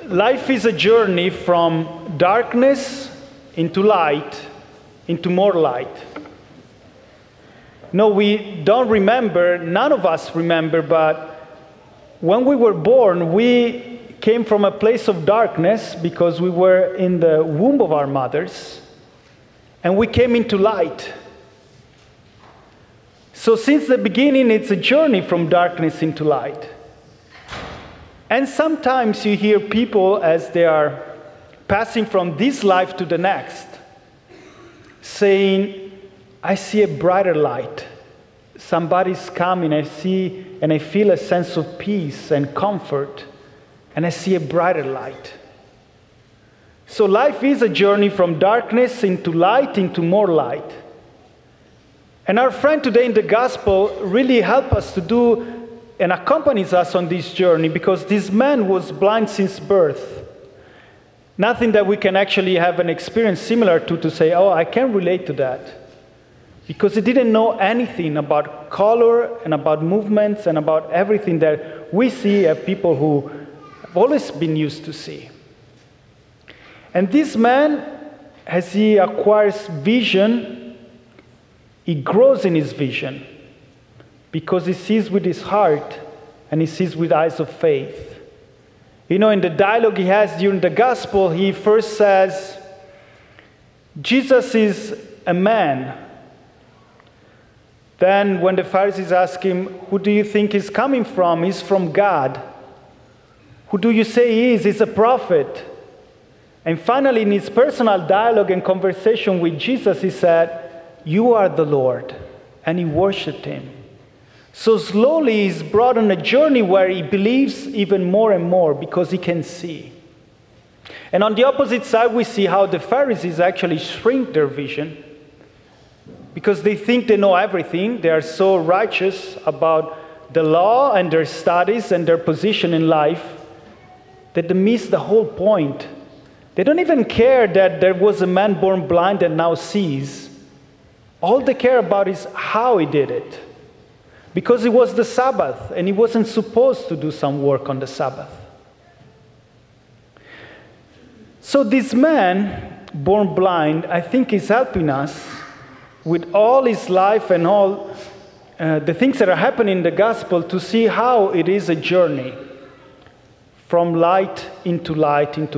Life is a journey from darkness into light, into more light. No, we don't remember, none of us remember, but when we were born, we came from a place of darkness because we were in the womb of our mothers, and we came into light. So since the beginning, it's a journey from darkness into light. And sometimes you hear people, as they are passing from this life to the next, saying, I see a brighter light. Somebody's coming, I see, and I feel a sense of peace and comfort, and I see a brighter light. So life is a journey from darkness into light, into more light. And our friend today in the gospel really helped us to do and accompanies us on this journey, because this man was blind since birth. Nothing that we can actually have an experience similar to say, oh, I can relate to that. Because he didn't know anything about color and about movements and about everything that we see as people who have always been used to see. And this man, as he acquires vision, he grows in his vision, because he sees with his heart and he sees with eyes of faith. You know, in the dialogue he has during the gospel, he first says, Jesus is a man. Then when the Pharisees ask him, who do you think he's coming from? He's from God. Who do you say he is? He's a prophet. And finally, in his personal dialogue and conversation with Jesus, he said, you are the Lord. And he worshipped him. So slowly he's brought on a journey where he believes even more and more because he can see. And on the opposite side, we see how the Pharisees actually shrink their vision because they think they know everything. They are so righteous about the law and their studies and their position in life that they miss the whole point. They don't even care that there was a man born blind and now sees. All they care about is how he did it. Because it was the Sabbath, and he wasn't supposed to do some work on the Sabbath. So this man, born blind, I think is helping us with all his life and all the things that are happening in the gospel to see how it is a journey from light into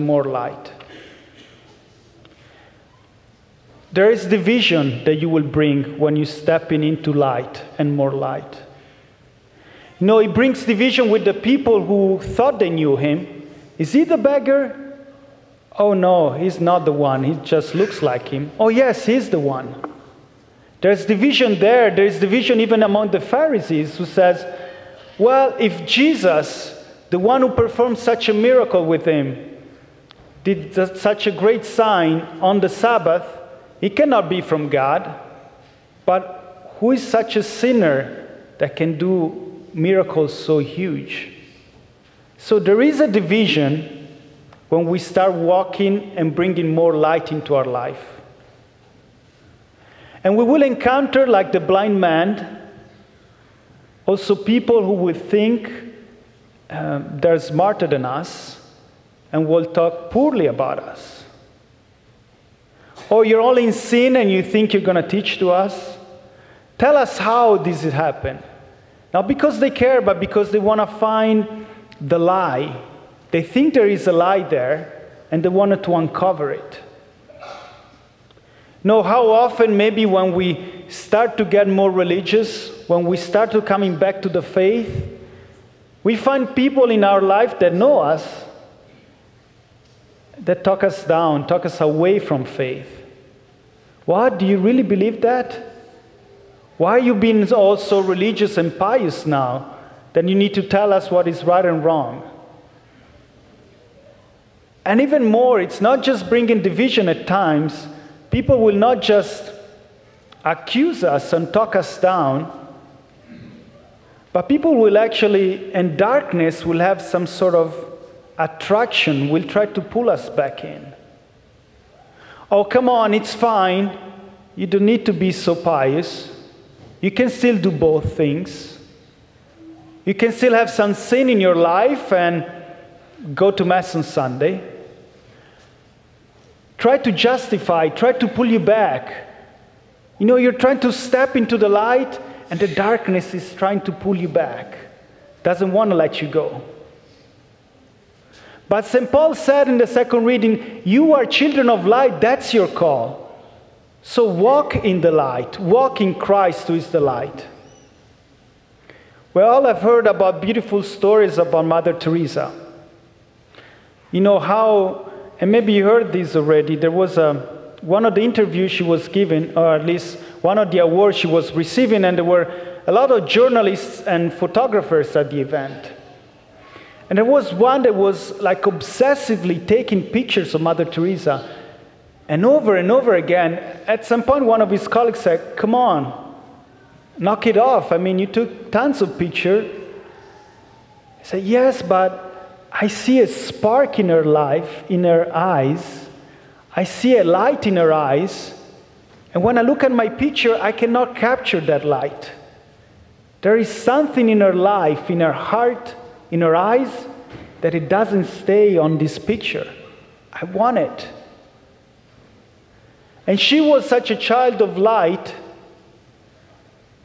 more light. There is the vision that you will bring when you step into light and more light. You know, he brings division with the people who thought they knew him. Is he the beggar? Oh no, he's not the one. He just looks like him. Oh yes, he's the one. There's division there. There's division even among the Pharisees who says, well, if Jesus, the one who performed such a miracle with him, did such a great sign on the Sabbath, he cannot be from God. But who is such a sinner that can do miracles so huge? So there is a division when we start walking and bringing more light into our life. And we will encounter, like the blind man, also people who will think they're smarter than us and will talk poorly about us. Or you're all in sin and you think you're going to teach to us. Tell us how this has happened. Not because they care, but because they want to find the lie. They think there is a lie there, and they wanted to uncover it. No, how often maybe when we start to get more religious, when we start to coming back to the faith, we find people in our life that know us, that talk us down, talk us away from faith. What? Do you really believe that? Why are you being all so religious and pious now that you need to tell us what is right and wrong? And even more, it's not just bringing division at times. People will not just accuse us and talk us down, but people will actually, in darkness, will have some sort of attraction, will try to pull us back in. Oh, come on, it's fine. You don't need to be so pious. You can still do both things. You can still have some sin in your life, and go to Mass on Sunday, try to justify, try to pull you back. You know, you're trying to step into the light, and the darkness is trying to pull you back. Doesn't want to let you go. But St. Paul said in the second reading, you are children of light, that's your call. So walk in the light, walk in Christ who is the light. We all have heard about beautiful stories about Mother Teresa. You know how, and maybe you heard this already, there was one of the interviews she was giving, or at least one of the awards she was receiving, and there were a lot of journalists and photographers at the event. And there was one that was like obsessively taking pictures of Mother Teresa. And over again, at some point one of his colleagues said, come on, knock it off. I mean, you took tons of pictures. He said, yes, but I see a spark in her life, in her eyes. I see a light in her eyes. And when I look at my picture, I cannot capture that light. There is something in her life, in her heart, in her eyes, that it doesn't stay on this picture. I want it. And she was such a child of light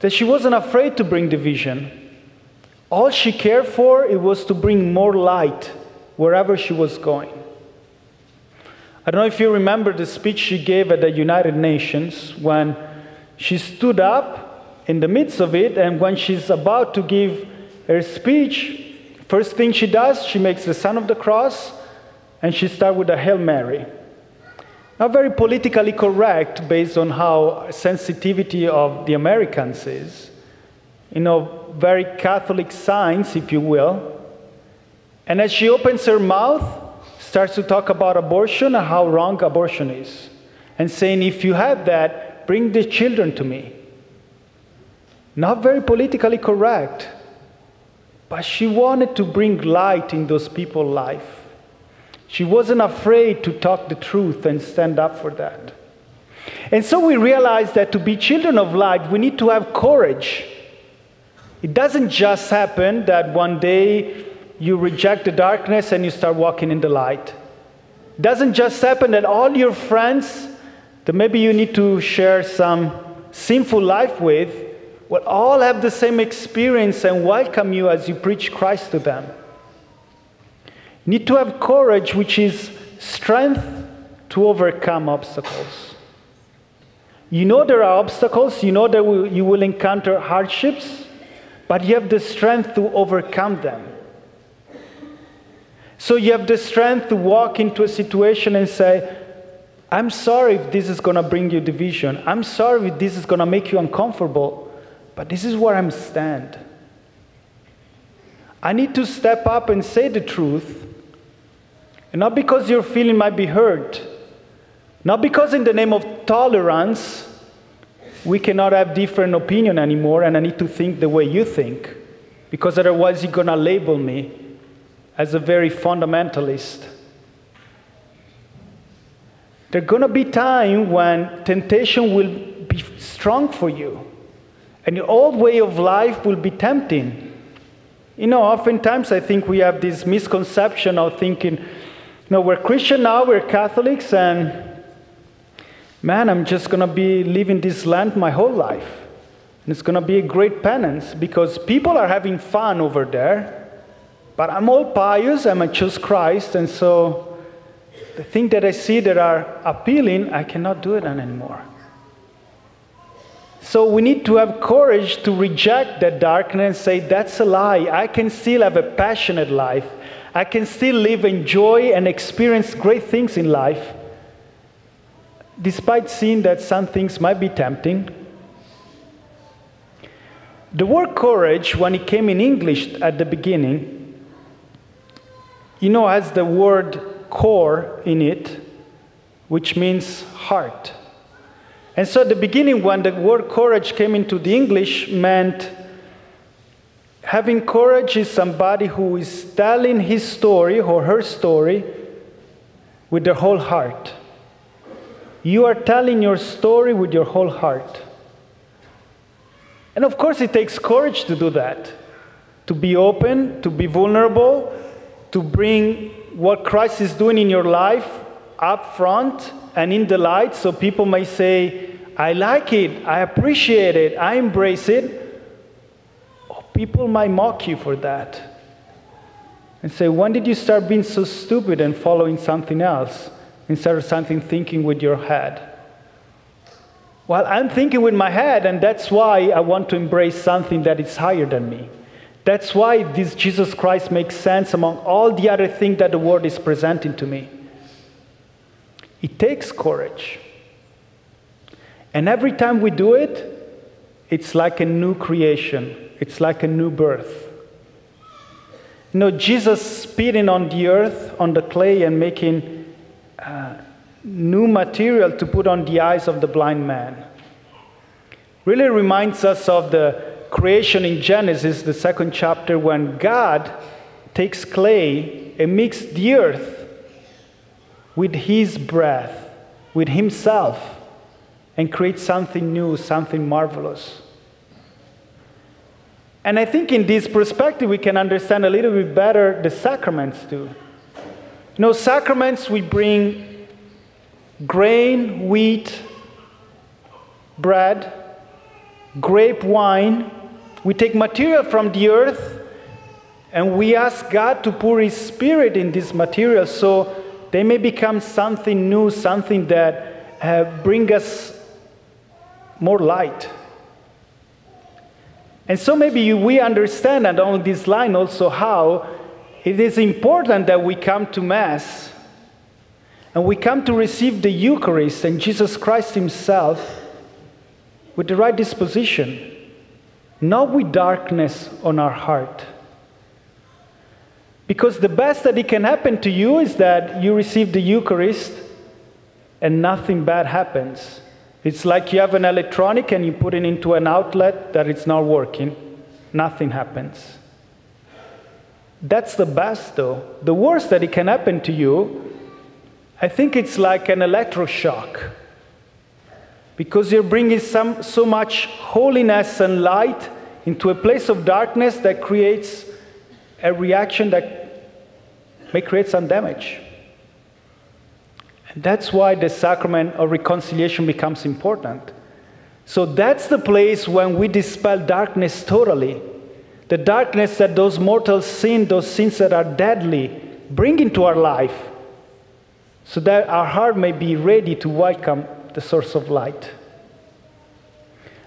that she wasn't afraid to bring division. All she cared for, it was to bring more light wherever she was going. I don't know if you remember the speech she gave at the United Nations when she stood up in the midst of it, and when she's about to give her speech, first thing she does, she makes the sign of the cross, and she starts with a Hail Mary. Not very politically correct based on how sensitivity of the Americans is. You know, very Catholic signs, if you will. And as she opens her mouth, starts to talk about abortion and how wrong abortion is. And saying, if you have that, bring the children to me. Not very politically correct. But she wanted to bring light in those people's life. She wasn't afraid to talk the truth and stand up for that. And so we realized that to be children of light, we need to have courage. It doesn't just happen that one day you reject the darkness and you start walking in the light. It doesn't just happen that all your friends that maybe you need to share some sinful life with will all have the same experience and welcome you as you preach Christ to them. You need to have courage, which is strength to overcome obstacles. You know there are obstacles, you know that you will encounter hardships, but you have the strength to overcome them. So you have the strength to walk into a situation and say, I'm sorry if this is going to bring you division. I'm sorry if this is going to make you uncomfortable. But this is where I stand. I need to step up and say the truth. And not because your feeling might be hurt. Not because in the name of tolerance, we cannot have different opinion anymore and I need to think the way you think. Because otherwise you're going to label me as a very fundamentalist. There's going to be time when temptation will be strong for you. And your old way of life will be tempting. You know, oftentimes I think we have this misconception of thinking, you know, we're Christian now, we're Catholics, and man, I'm just going to be living this Lent my whole life. And it's going to be a great penance because people are having fun over there, but I'm all pious, I choose Christ, and so the things that I see that are appealing, I cannot do it anymore. So we need to have courage to reject that darkness and say, that's a lie. I can still have a passionate life. I can still live in joy and experience great things in life, despite seeing that some things might be tempting. The word courage, when it came in English at the beginning, you know, has the word core in it, which means heart. And so at the beginning, when the word courage came into the English, meant having courage is somebody who is telling his story or her story with their whole heart. You are telling your story with your whole heart. And of course, it takes courage to do that, to be open, to be vulnerable, to bring what Christ is doing in your life up front and in the light, so people may say, I like it, I appreciate it, I embrace it. Or people might mock you for that and say, when did you start being so stupid and following something else instead of something thinking with your head? Well, I'm thinking with my head, and that's why I want to embrace something that is higher than me. That's why this Jesus Christ makes sense among all the other things that the world is presenting to me. It takes courage. And every time we do it, it's like a new creation. It's like a new birth. You know, Jesus spitting on the earth, on the clay, and making new material to put on the eyes of the blind man really reminds us of the creation in Genesis, the 2nd chapter, when God takes clay and mixes the earth with his breath, with himself, and creates something new, something marvelous. And I think in this perspective, we can understand a little bit better the sacraments too. You know, sacraments, we bring grain, wheat, bread, grape wine. We take material from the earth, and we ask God to pour his Spirit in this material so they may become something new, something that bring us more light. And so maybe we understand, and on this line also, how it is important that we come to Mass and we come to receive the Eucharist and Jesus Christ himself with the right disposition, not with darkness on our heart. Because the best that it can happen to you is that you receive the Eucharist and nothing bad happens. It's like you have an electronic and you put it into an outlet that it's not working. Nothing happens. That's the best though. The worst that it can happen to you, I think it's like an electroshock. Because you're bringing so much holiness and light into a place of darkness that creates a reaction that may create some damage. And that's why the sacrament of reconciliation becomes important. So that's the place when we dispel darkness totally. The darkness that those mortal sins, those sins that are deadly, bring into our life, so that our heart may be ready to welcome the source of light.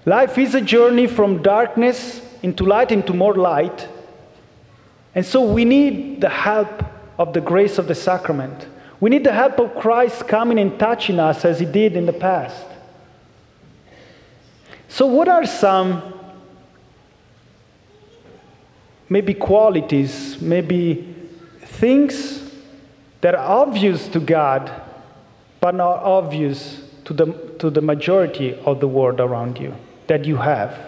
Life is a journey from darkness into light, into more light. And so we need the help of the grace of the sacrament. We need the help of Christ coming and touching us as he did in the past. So what are some maybe qualities, maybe things that are obvious to God, but not obvious to the majority of the world around you, that you have?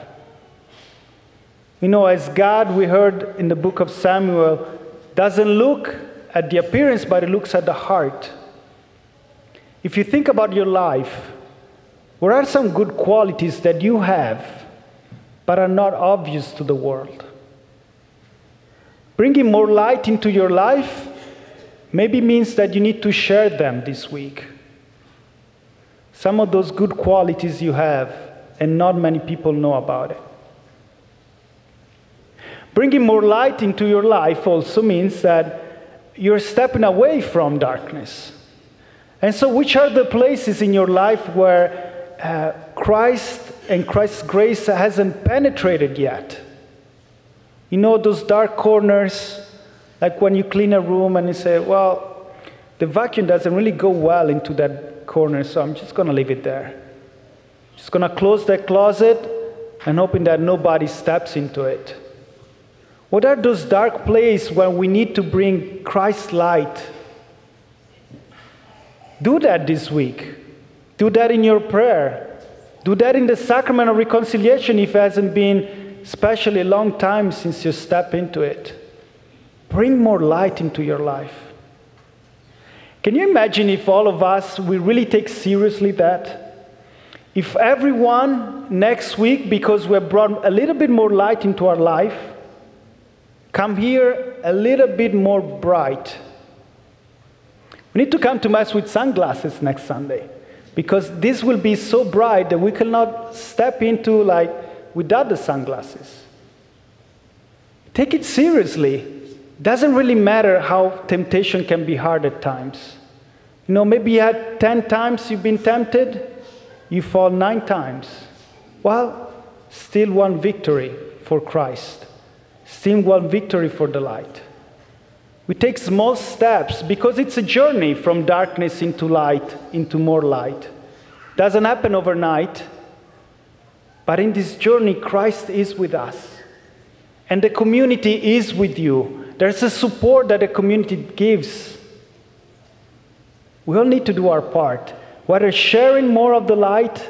You know, as God, we heard in the book of Samuel, doesn't look at the appearance, but it looks at the heart. If you think about your life, what are some good qualities that you have, but are not obvious to the world? Bringing more light into your life maybe means that you need to share them this week. Some of those good qualities you have, and not many people know about it. Bringing more light into your life also means that you're stepping away from darkness. And so which are the places in your life where Christ and Christ's grace hasn't penetrated yet? You know, those dark corners, like when you clean a room and you say, well, the vacuum doesn't really go well into that corner, so I'm just going to leave it there. Just going to close that closet and hoping that nobody steps into it. What are those dark places where we need to bring Christ's light? Do that this week. Do that in your prayer. Do that in the sacrament of reconciliation if it hasn't been especially a long time since you step into it. Bring more light into your life. Can you imagine if all of us, we really take seriously that? If everyone next week, because we have brought a little bit more light into our life, come here a little bit more bright. We need to come to Mass with sunglasses next Sunday, because this will be so bright that we cannot step into like without the sunglasses. Take it seriously. Doesn't really matter how temptation can be hard at times. You know, maybe you had 10 times you've been tempted, you fall 9 times. Well, still one victory for Christ. Still one victory for the light. We take small steps because it's a journey from darkness into light, into more light. Doesn't happen overnight, but in this journey, Christ is with us. And the community is with you. There's a support that the community gives. We all need to do our part, whether sharing more of the light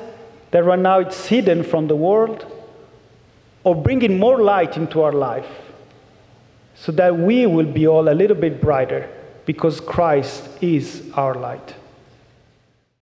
that right now it's hidden from the world, or bringing more light into our life, so that we will be all a little bit brighter, because Christ is our light.